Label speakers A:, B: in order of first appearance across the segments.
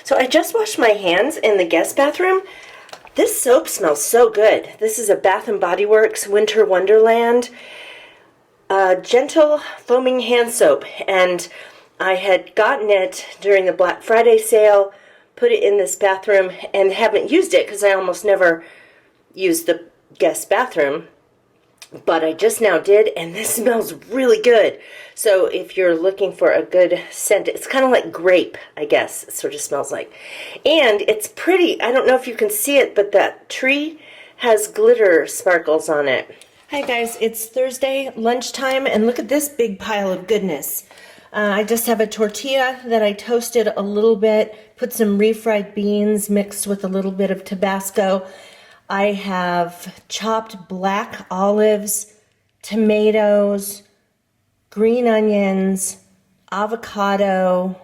A: So I just washed my hands in the guest bathroom. This soap smells so good. This is a Bath & Body Works Winter Wonderland gentle foaming hand soap, and I had gotten it during the Black Friday sale, put it in this bathroom, and haven't used it because I almost never use the guest bathroom. But I just now did, and this smells really good. So if you're looking for a good scent, it's kind of like grape, I guess, it sort of smells like. And it's pretty. I don't know if you can see it, but that tree has glitter sparkles on it. Hi guys, it's Thursday lunchtime, and look at this big pile of goodness. I just have a tortilla that I toasted a little bit, put some refried beans mixed with a little bit of Tabasco. I have chopped black olives, tomatoes, green onions, avocado,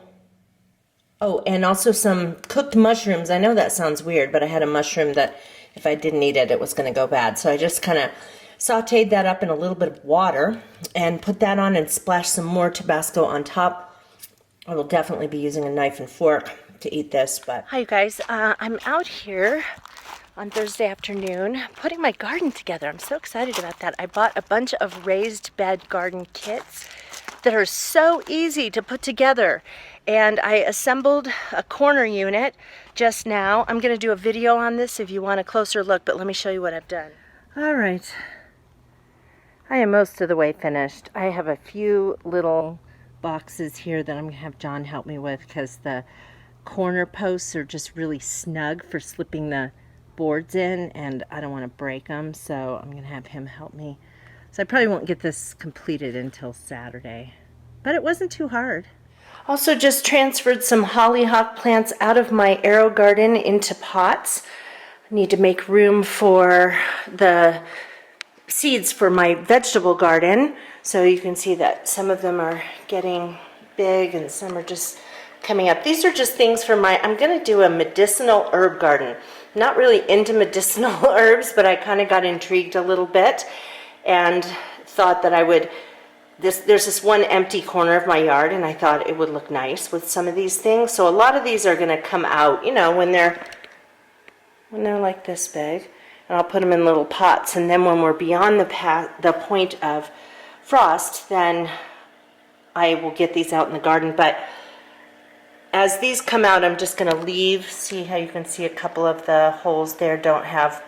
A: oh, and also some cooked mushrooms. I know that sounds weird, but I had a mushroom that if I didn't eat it, it was going to go bad. So I just kind of sauteed that up in a little bit of water and put that on and splashed some more Tabasco on top. I will definitely be using a knife and fork to eat this. But hi, you guys. I'm out here on Thursday afternoon putting my garden together. I'm so excited about that. I bought a bunch of raised bed garden kits that are so easy to put together, and I assembled a corner unit just now. I'm going to do a video on this if you want a closer look, but let me show you what I've done. All right, I am most of the way finished. I have a few little boxes here that I'm going to have John help me with because the corner posts are just really snug for slipping the boards in, and I don't want to break them, so I'm going to have him help me. So I probably won't get this completed until Saturday, but it wasn't too hard. Also just transferred some hollyhock plants out of my arrow garden into pots. I need to make room for the seeds for my vegetable garden, so you can see that some of them are getting big and some are just coming up. These are just things for I'm going to do a medicinal herb garden. Not really into medicinal herbs, but I kind of got intrigued a little bit and thought that I would, there's this one empty corner of my yard, and I thought it would look nice with some of these things. So a lot of these are going to come out, you know, when they're like this big, and I'll put them in little pots, and then when we're beyond the point of frost, then I will get these out in the garden. But as these come out, I'm just going to leave. See how you can see a couple of the holes there don't have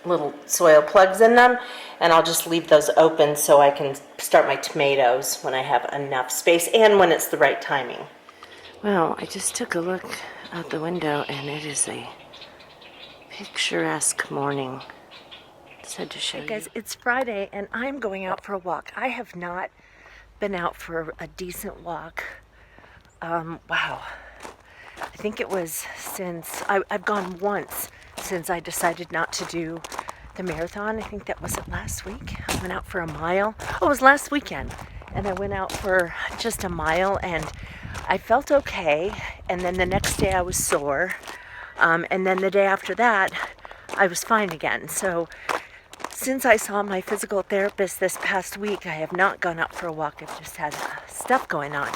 A: little soil plugs in them, and I'll just leave those open so I can start my tomatoes when I have enough space and when it's the right timing. Well, I just took a look out the window, and it is a picturesque morning. Just had to show you. Guys, it's Friday, and I'm going out for a walk. I have not been out for a decent walk. Wow, I think it was since, I've gone once since I decided not to do the marathon. I think that was it last week. I went out for a mile. Oh, it was last weekend. And I went out for just a mile, and I felt okay. And then the next day I was sore. And then the day after that, I was fine again. So since I saw my physical therapist this past week, I have not gone out for a walk. I've just had stuff going on.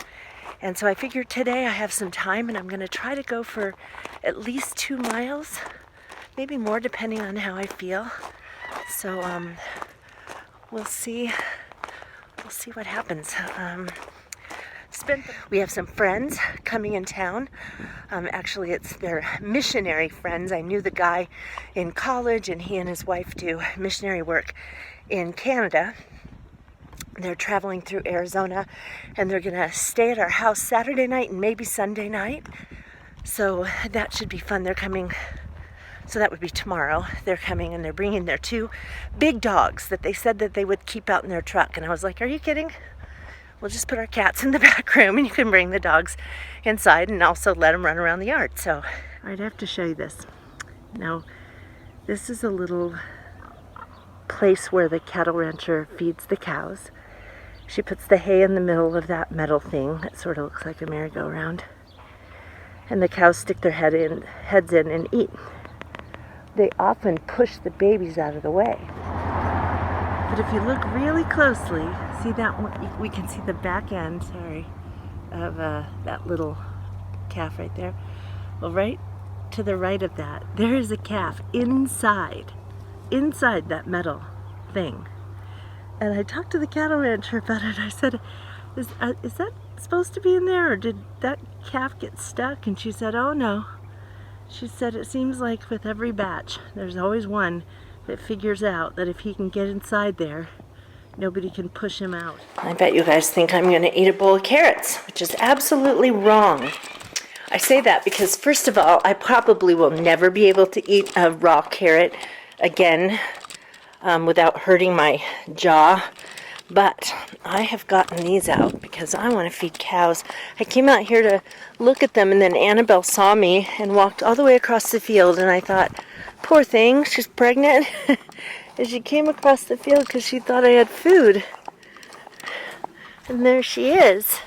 A: And so I figured today I have some time, and I'm going to try to go for at least 2 miles, maybe more depending on how I feel. So we'll see what happens. We have some friends coming in town. Actually, it's their missionary friends. I knew the guy in college, and he and his wife do missionary work in Canada. They're traveling through Arizona, and they're going to stay at our house Saturday night and maybe Sunday night. So that should be fun. They're coming, so that would be tomorrow. They're coming, and they're bringing their 2 big dogs that they said that they would keep out in their truck. And I was like, are you kidding? We'll just put our cats in the back room, and you can bring the dogs inside and also let them run around the yard. So, all right, I have to show you this. Now, this is a little place where the cattle rancher feeds the cows. She puts the hay in the middle of that metal thing that sort of looks like a merry-go-round. And the cows stick their heads in and eat. They often push the babies out of the way. But if you look really closely, see that one? We can see the back end, of that little calf right there. Well, right to the right of that, there is a calf inside that metal thing. And I talked to the cattle rancher about it. I said, is that supposed to be in there, or did that calf get stuck? And she said, oh no. She said it seems like with every batch, there's always one that figures out that if he can get inside there, nobody can push him out. I bet you guys think I'm going to eat a bowl of carrots, which is absolutely wrong. I say that because, first of all, I probably will never be able to eat a raw carrot again without hurting my jaw. But I have gotten these out because I want to feed cows. I came out here to look at them, and then Annabelle saw me and walked all the way across the field, and I thought, poor thing, she's pregnant. And she came across the field because she thought I had food. And there she is.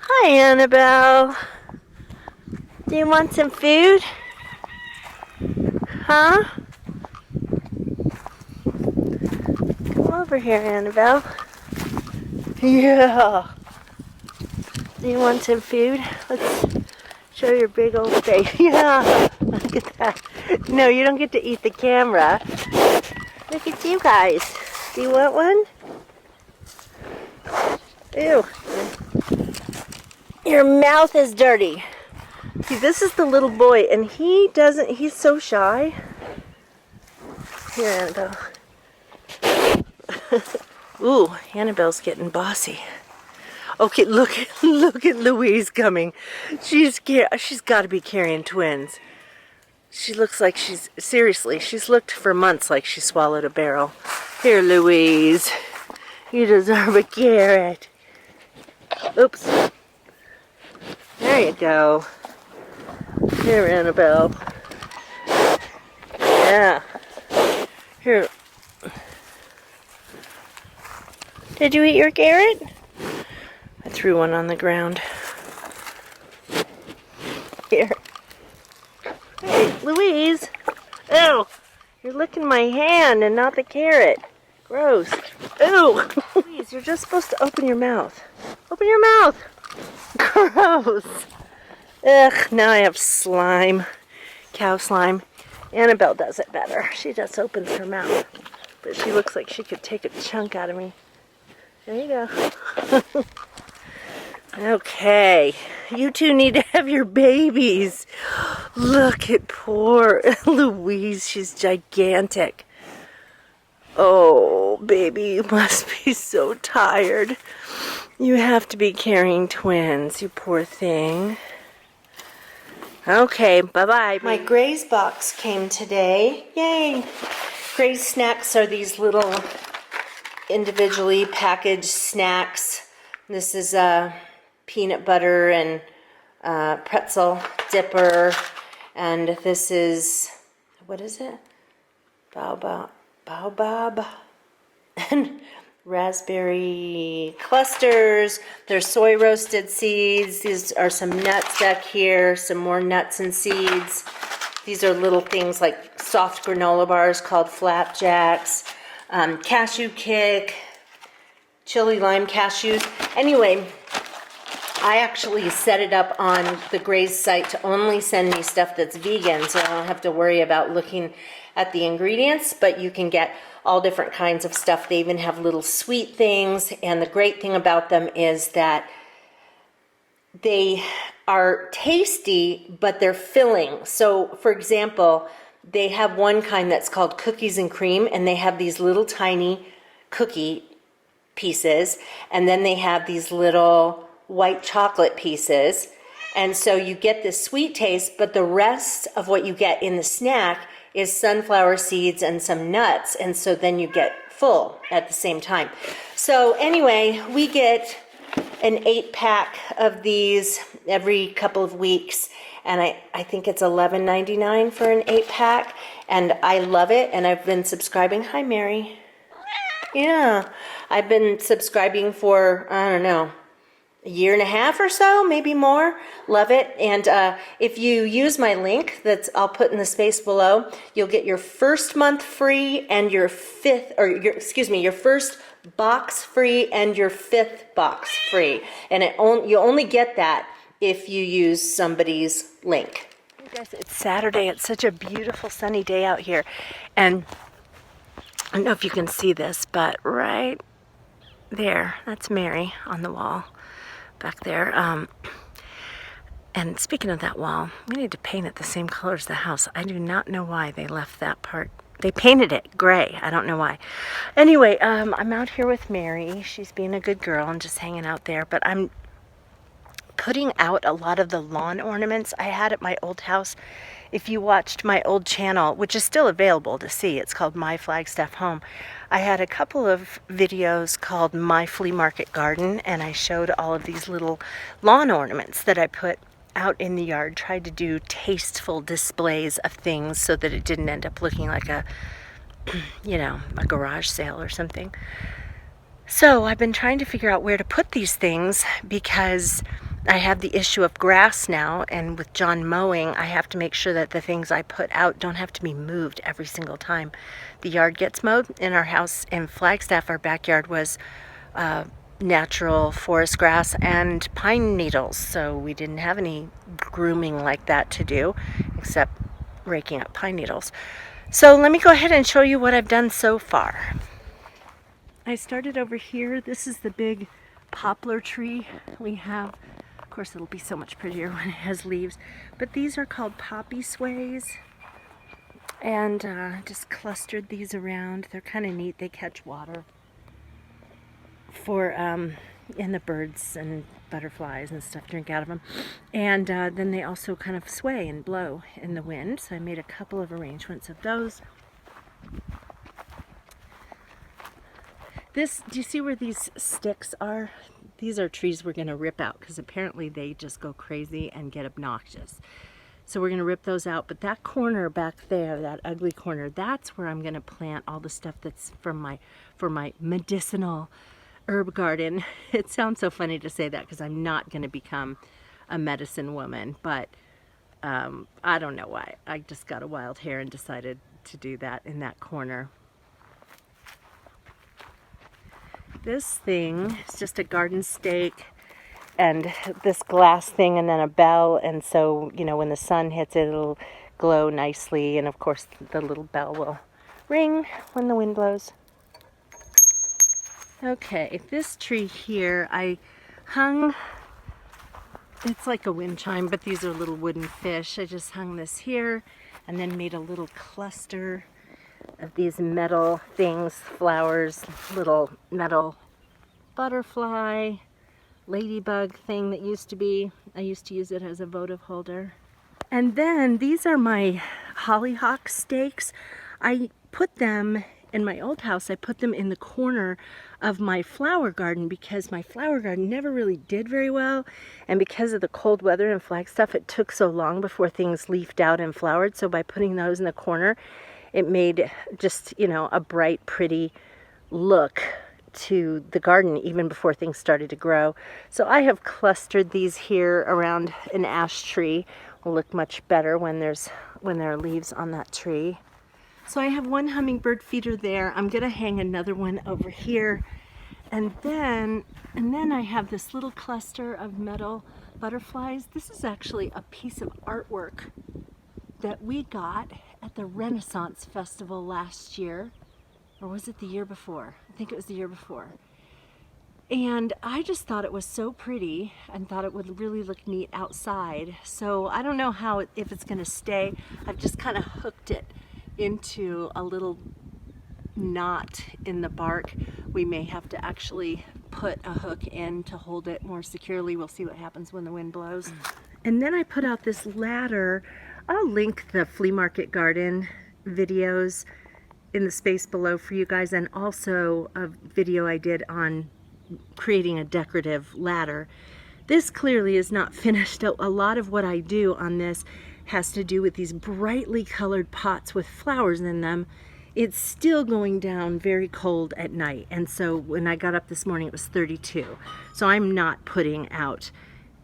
A: Hi, Annabelle. Do you want some food? Huh? Come over here, Annabelle. Yeah. Do you want some food? Let's show your big old face. Yeah. Look at that. No, you don't get to eat the camera. Look at you guys. Do you want one? Ew. Your mouth is dirty. See, this is the little boy, and he's so shy. Here, Annabelle. Ooh, Annabelle's getting bossy. Okay, look at Louise coming. She's got to be carrying twins. She looks like she's looked for months like she swallowed a barrel. Here, Louise. You deserve a carrot. Oops. There you go. Here, Annabelle. Yeah. Here. Did you eat your carrot? I threw one on the ground. Here. Hey, Louise. Ew. You're licking my hand and not the carrot. Gross. Ew. Louise, you're just supposed to open your mouth. Open your mouth. Gross. Ugh, now I have slime. Cow slime. Annabelle does it better. She just opens her mouth. But she looks like she could take a chunk out of me. There you go. Okay. You two need to have your babies. Look at poor Louise. She's gigantic. Oh, baby, you must be so tired. You have to be carrying twins, you poor thing. Okay, bye-bye. My Graze box came today. Yay! Graze snacks are these little individually packaged snacks. This is peanut butter and pretzel dipper, and this is, what is it? Baobab and raspberry clusters. There's soy roasted seeds. These are some nuts back here, some more nuts and seeds. These are little things like soft granola bars called flapjacks, cashew kick, chili lime cashews. Anyway, I actually set it up on the Graze site to only send me stuff that's vegan, so I don't have to worry about looking at the ingredients, but you can get all different kinds of stuff. They even have little sweet things, and the great thing about them is that they are tasty, but they're filling. So, for example, they have one kind that's called cookies and cream, and they have these little tiny cookie pieces, and then they have these little white chocolate pieces, and so you get this sweet taste, but the rest of what you get in the snack is sunflower seeds and some nuts, and so then you get full at the same time. So anyway, we get an 8-pack of these every couple of weeks, and I think it's $11.99 for an 8-pack, and I love it, and I've been subscribing. Hi, Mary. Yeah, I've been subscribing for, I don't know, a year and a half or so, maybe more. Love it. And if you use my link that I'll put in the space below, you'll get your first month free and your your first box free and your 5th box free. And you only get that if you use somebody's link. Guys, it's Saturday. It's such a beautiful sunny day out here. And I don't know if you can see this, but right there, that's Mary on the wall back there. And speaking of that wall, we need to paint it the same color as the house. I do not know why they left that part. They painted it gray. I don't know why. Anyway, I'm out here with Mary. She's being a good girl and just hanging out there. But I'm putting out a lot of the lawn ornaments I had at my old house. If you watched my old channel, which is still available to see, it's called My Flagstaff Home. I had a couple of videos called My Flea Market Garden, and I showed all of these little lawn ornaments that I put out in the yard, tried to do tasteful displays of things so that it didn't end up looking like a, you know, a garage sale or something. So I've been trying to figure out where to put these things because I have the issue of grass now, and with John mowing, I have to make sure that the things I put out don't have to be moved every single time the yard gets mowed. In our house in Flagstaff, our backyard was natural forest grass and pine needles, so we didn't have any grooming like that to do, except raking up pine needles. So let me go ahead and show you what I've done so far. I started over here. This is the big poplar tree we have. Of course, it'll be so much prettier when it has leaves. But these are called poppy sways. And just clustered these around. They're kind of neat. They catch water for, and the birds and butterflies and stuff drink out of them. And then they also kind of sway and blow in the wind. So I made a couple of arrangements of those. This, do you see where these sticks are? These are trees we're going to rip out because apparently they just go crazy and get obnoxious. So we're going to rip those out. But that corner back there, that ugly corner, that's where I'm going to plant all the stuff that's for my medicinal herb garden. It sounds so funny to say that because I'm not going to become a medicine woman. But I don't know why. I just got a wild hair and decided to do that in that corner. This thing is just a garden stake and this glass thing and then a bell, and so, you know, when the sun hits it, it'll glow nicely, and of course the little bell will ring when the wind blows. Okay, this tree here I hung, it's like a wind chime, but these are little wooden fish. I just hung this here and then made a little cluster of these metal things, flowers, little metal butterfly, ladybug thing that used to be. I used to use it as a votive holder. And then these are my hollyhock stakes. I put them in my old house. I put them in the corner of my flower garden because my flower garden never really did very well. And because of the cold weather in Flagstaff, it took so long before things leafed out and flowered. So by putting those in the corner, it made just, you know, a bright, pretty look to the garden even before things started to grow. So I have clustered these here around an ash tree. Will look much better when there are leaves on that tree. So I have one hummingbird feeder there. I'm gonna hang another one over here. And then I have this little cluster of metal butterflies. This is actually a piece of artwork that we got at the Renaissance Festival last year, or was it the year before? I think it was the year before. And I just thought it was so pretty and thought it would really look neat outside. So I don't know if it's going to stay. I've just kind of hooked it into a little knot in the bark. We may have to actually put a hook in to hold it more securely. We'll see what happens when the wind blows. And then I put out this ladder. I'll link the flea market garden videos in the space below for you guys, and also a video I did on creating a decorative ladder. This clearly is not finished. A lot of what I do on this has to do with these brightly colored pots with flowers in them. It's still going down very cold at night, and so when I got up this morning it was 32. So I'm not putting out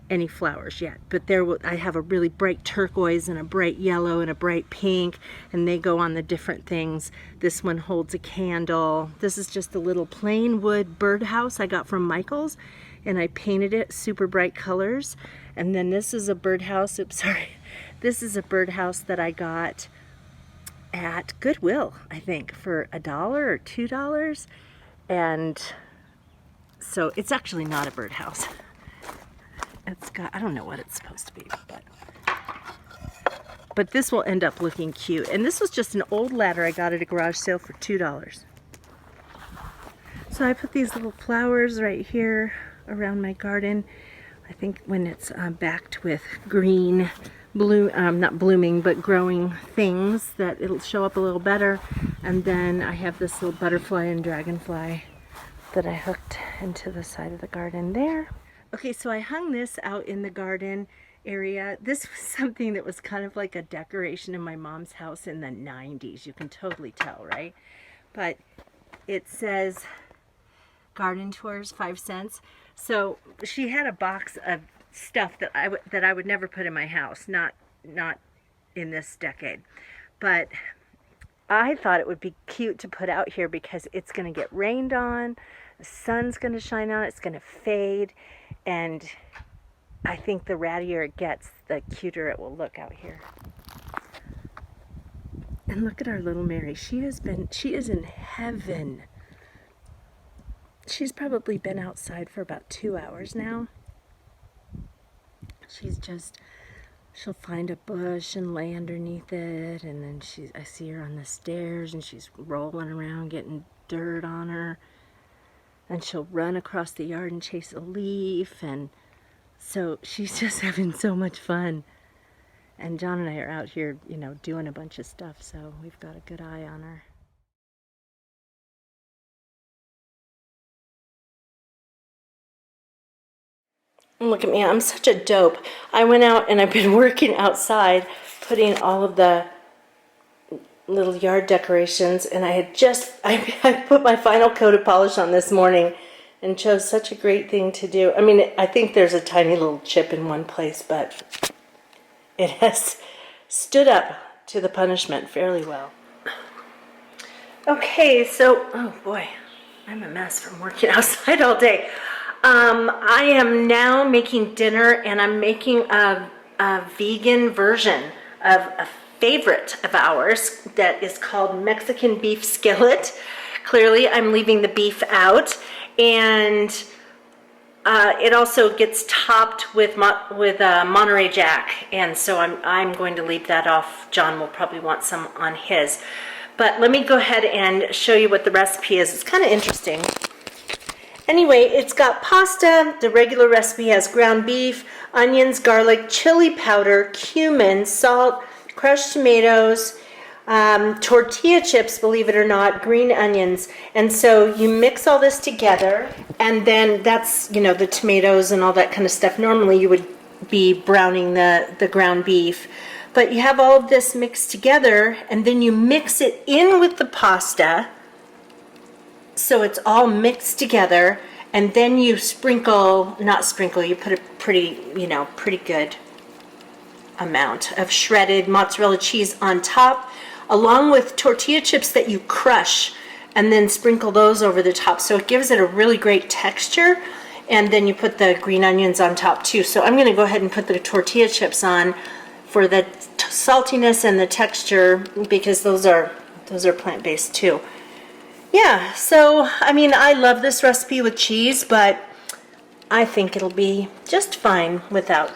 A: any flowers yet, but I have a really bright turquoise and a bright yellow and a bright pink, and they go on the different things. This one holds a candle. This is just a little plain wood birdhouse I got from Michael's, and I painted it super bright colors. And then this is a birdhouse, oops, sorry. This is a birdhouse that I got at Goodwill, I think, for $1 or $2. And so it's actually not a birdhouse. It's got, I don't know what it's supposed to be, but this will end up looking cute. And this was just an old ladder I got at a garage sale for $2. So I put these little flowers right here around my garden. I think when it's backed with green, not blooming, but growing things, that it'll show up a little better. And then I have this little butterfly and dragonfly that I hooked into the side of the garden there. Okay, so I hung this out in the garden area. This was something that was kind of like a decoration in my mom's house in the 90s. You can totally tell, right? But it says garden tours 5 cents. So she had a box of stuff that I would never put in my house, not in this decade. But I thought it would be cute to put out here because it's going to get rained on, the sun's going to shine on it, it's going to fade, and I think the rattier it gets, the cuter it will look out here. And look at our little Mary. She is in heaven. She's probably been outside for about 2 hours now. She'll find a bush and lay underneath it, and then I see her on the stairs and she's rolling around getting dirt on her, and she'll run across the yard and chase a leaf, and so she's just having so much fun. And John and I are out here, doing a bunch of stuff, so we've got a good eye on her. Look at me, I'm such a dope. I went out and I've been working outside, putting all of the little yard decorations, and I put my final coat of polish on this morning and chose such a great thing to do. I mean, I think there's a tiny little chip in one place, but it has stood up to the punishment fairly well. Okay, so, oh boy, I'm a mess from working outside all day. I am now making dinner, and I'm making a vegan version of a favorite of ours that is called Mexican beef skillet. Clearly, I'm leaving the beef out, and it also gets topped with Monterey Jack, and so I'm going to leave that off. John will probably want some on his. But let me go ahead and show you what the recipe is. It's kind of interesting. Anyway, it's got pasta. The regular recipe has ground beef, onions, garlic, chili powder, cumin, salt, crushed tomatoes, tortilla chips, believe it or not, green onions. And so you mix all this together, and then that's, the tomatoes and all that kind of stuff. Normally you would be browning the ground beef. But you have all of this mixed together, and then you mix it in with the pasta. So it's all mixed together, and then you you put a pretty good amount of shredded mozzarella cheese on top, along with tortilla chips that you crush, and then sprinkle those over the top. So it gives it a really great texture, and then you put the green onions on top too. So I'm gonna go ahead and put the tortilla chips on for the saltiness and the texture, because those are plant-based too. Yeah, so, I mean, I love this recipe with cheese, but I think it'll be just fine without.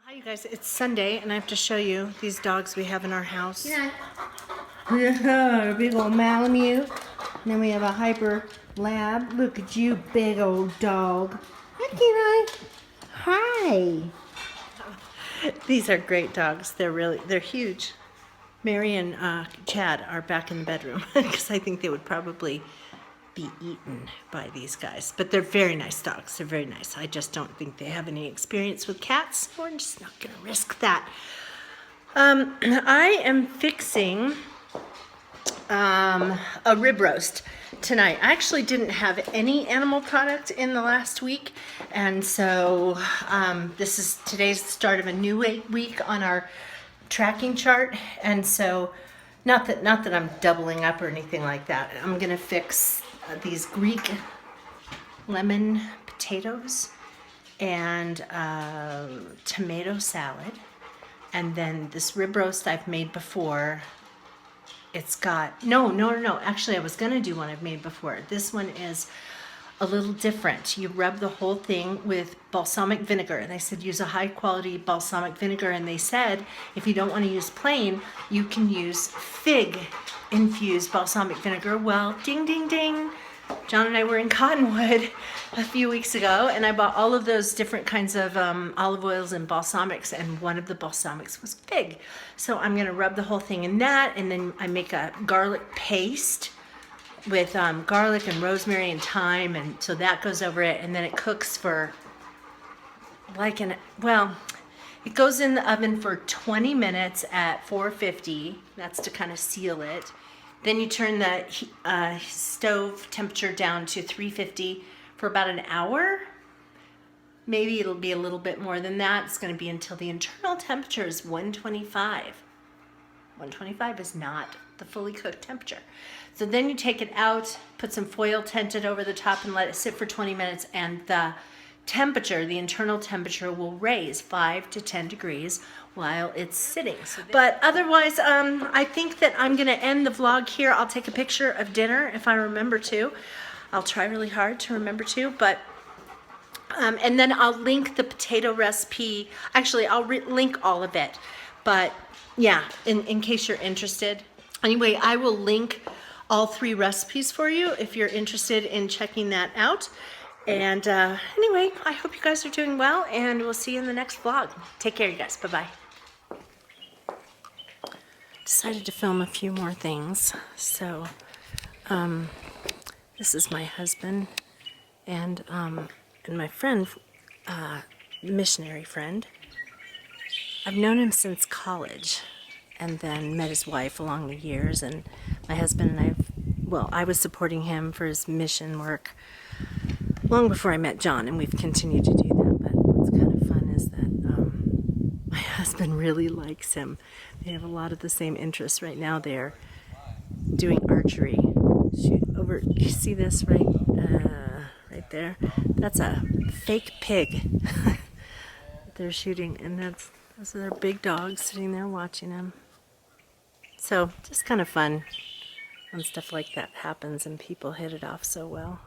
A: Hi, you guys. It's Sunday, and I have to show you these dogs we have in our house. Yeah. A big old Malamute. And then we have a Hyper Lab. Look at you, big old dog. Hi, Hi. These are great dogs. They're huge. Mary and Chad are back in the bedroom because I think they would probably be eaten by these guys. But they're very nice dogs. They're very nice. I just don't think they have any experience with cats. We're just not going to risk that. I am fixing a rib roast tonight. I actually didn't have any animal product in the last week, and so today's the start of a new week on our tracking chart, and so not that I'm doubling up or anything like that. I'm gonna fix these Greek lemon potatoes and tomato salad. And then this rib roast I've made before. It's got, no. Actually, I was going to do one I've made before. This one is a little different. You rub the whole thing with balsamic vinegar. And I said use a high quality balsamic vinegar. And they said if you don't want to use plain, you can use fig infused balsamic vinegar. Well, ding, ding, ding. John and I were in Cottonwood a few weeks ago, and I bought all of those different kinds of olive oils and balsamics, and one of the balsamics was fig. So I'm going to rub the whole thing in that, and then I make a garlic paste with garlic and rosemary and thyme, and so that goes over it, and then it cooks for it goes in the oven for 20 minutes at 450. That's to kind of seal it. Then you turn the stove temperature down to 350 for about an hour. Maybe it'll be a little bit more than that. It's going to be until the internal temperature is 125. 125 is not the fully cooked temperature. So then you take it out, put some foil, tent it over the top, and let it sit for 20 minutes, and the temperature, the internal temperature, will raise 5 to 10 degrees while it's sitting. But otherwise, I think that I'm going to end the vlog here. I'll take a picture of dinner if I remember to. I'll try really hard to remember to, but and then I'll link the potato recipe. Actually, I'll link all of it, but yeah, in case you're interested. Anyway, I will link all 3 recipes for you if you're interested in checking that out. And anyway, I hope you guys are doing well, and we'll see you in the next vlog. Take care, you guys. Bye-bye. Decided to film a few more things. So, this is my husband and my friend, missionary friend. I've known him since college, and then met his wife along the years. And my husband and I was supporting him for his mission work long before I met John, and we've continued to do that. But what's kind of fun is that my husband really likes him. They have a lot of the same interests right now. They're doing archery. You see this right there? That's a fake pig they're shooting, and those are their big dogs sitting there watching them. So just kind of fun when stuff like that happens and people hit it off so well.